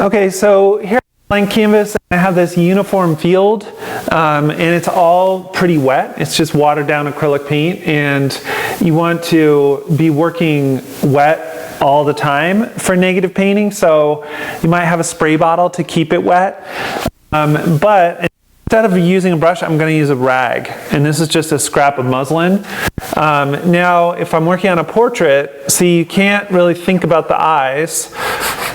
Okay, so here blank canvas, I have this uniform field, and it's all pretty wet. It's just watered down acrylic paint, and you want to be working wet all the time for negative painting, so you might have a spray bottle to keep it wet, but instead of using a brush, I'm going to use a rag, and this is just a scrap of muslin. Now, if I'm working on a portrait, see, you can't really think about the eyes.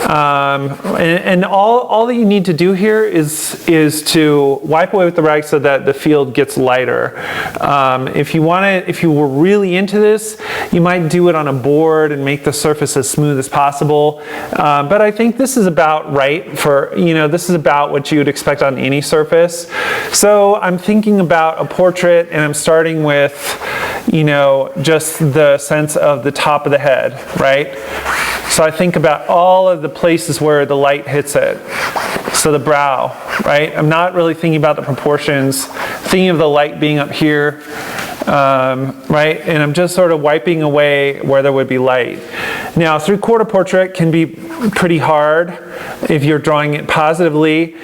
And all that you need to do here is to wipe away with the rag so that the field gets lighter. If you were really into this, you might do it on a board and make the surface as smooth as possible. But I think this is about right for, this is about what you would expect on any surface. So I'm thinking about a portrait, and I'm starting with, just the sense of the top of the head, right? So I think about all of the places where the light hits it. So the brow, right? I'm not really thinking about the proportions, thinking of the light being up here, right? And I'm just sort of wiping away where there would be light. Now, three-quarter portrait can be pretty hard if you're drawing it positively,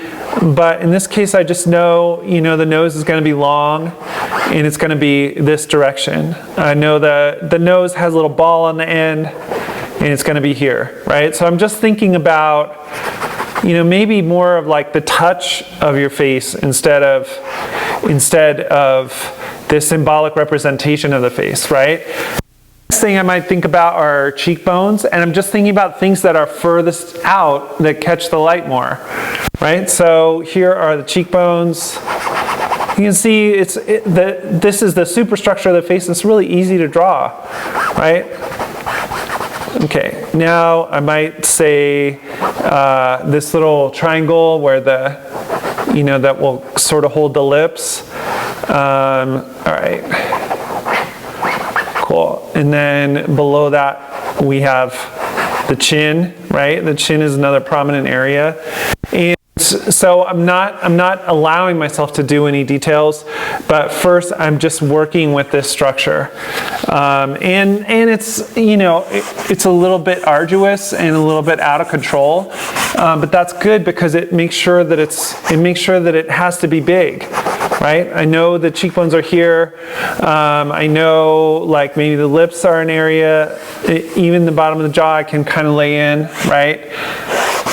but in this case, I just know, the nose is going to be long, and it's going to be this direction. I know the nose has a little ball on the end, and it's going to be here, right? So I'm just thinking about, maybe more of like the touch of your face instead of the symbolic representation of the face, right? Next thing I might think about are cheekbones, and I'm just thinking about things that are furthest out that catch the light more, right? So here are the cheekbones. You can see this is the superstructure of the face. It's really easy to draw, right? Okay, now I might say this little triangle where that will sort of hold the lips. All right, cool. And then below that we have the chin, right? The chin is another prominent area. And so I'm not allowing myself to do any details, but first I'm just working with this structure, and it's it's a little bit arduous and a little bit out of control, but that's good because it makes sure that it has to be big, right? I know the cheekbones are here. I know like maybe the lips are an area, even the bottom of the jaw I can kind of lay in, right?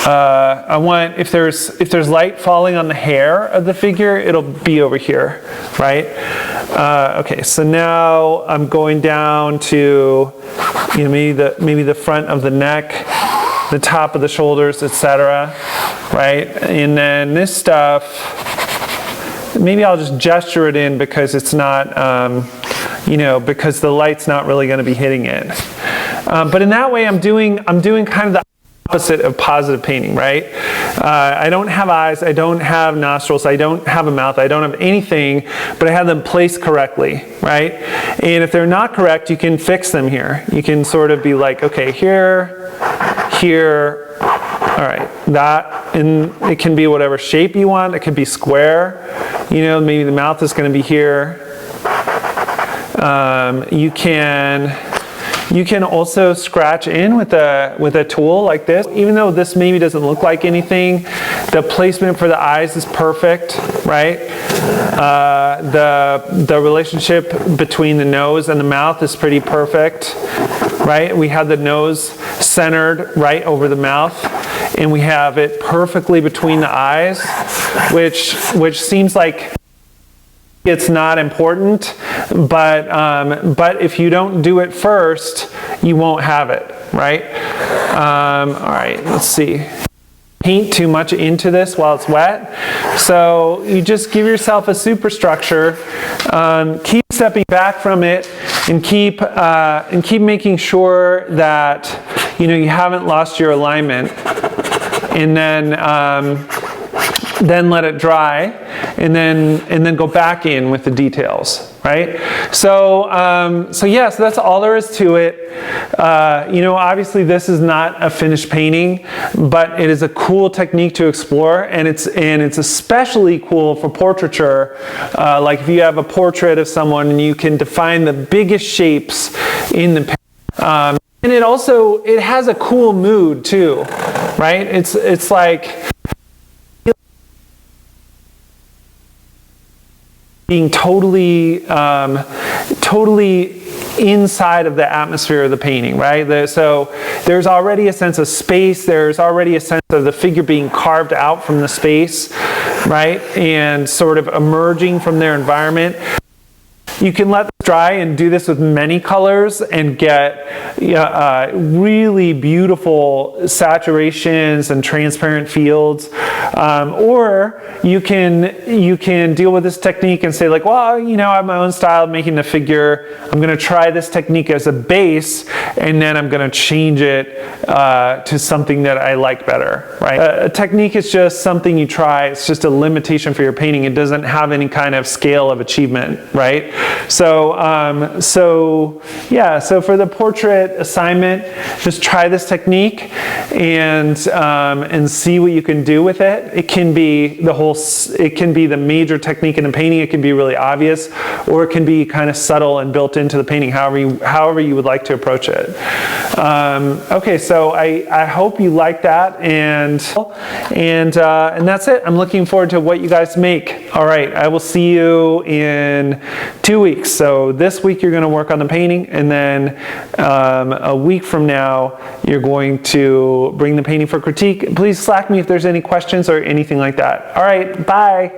I want, if there's light falling on the hair of the figure, it'll be over here, right? Okay, so now I'm going down to, maybe the front of the neck, the top of the shoulders, etc., right? And then this stuff, maybe I'll just gesture it in because it's not, because the light's not really going to be hitting it. But in that way, I'm doing kind of the opposite of positive painting, right? I don't have eyes, I don't have nostrils, I don't have a mouth, I don't have anything, but I have them placed correctly, right? And if they're not correct, you can fix them here. You can sort of be like, okay, here, all right, that, and it can be whatever shape you want. It could be square, maybe the mouth is going to be here. You can also scratch in with a tool like this. Even though this maybe doesn't look like anything, the placement for the eyes is perfect, right? The relationship between the nose and the mouth is pretty perfect, right? We have the nose centered right over the mouth, and we have it perfectly between the eyes, which seems like it's not important, but if you don't do it first, you won't have it, right? All right, let's see. Paint too much into this while it's wet, so you just give yourself a superstructure. Keep stepping back from it, and keep making sure that you haven't lost your alignment, and then let it dry, and then go back in with the details, right? So yeah, so that's all there is to it. Obviously this is not a finished painting, but it is a cool technique to explore, and it's especially cool for portraiture. Like if you have a portrait of someone and you can define the biggest shapes in the painting. And it has a cool mood too, right? It's like being totally inside of the atmosphere of the painting, right? So there's already a sense of space, there's already a sense of the figure being carved out from the space, right? And sort of emerging from their environment. You can let this dry and do this with many colors and get really beautiful saturations and transparent fields. Or you can deal with this technique and say like, well, you know, I have my own style of making the figure. I'm going to try this technique as a base, and then I'm going to change it to something that I like better, right? A technique is just something you try. It's just a limitation for your painting. It doesn't have any kind of scale of achievement, right? So for the portrait assignment, just try this technique and see what you can do with it. It can be the major technique in the painting. It can be really obvious, or it can be kind of subtle and built into the painting, however you would like to approach it. Okay, so I hope you like that, and that's it. I'm looking forward to what you guys make. All right, I will see you in 2 weeks. So this week you're going to work on the painting, and then a week from now you're going to bring the painting for critique. Please Slack me if there's any questions or anything like that. All right, bye.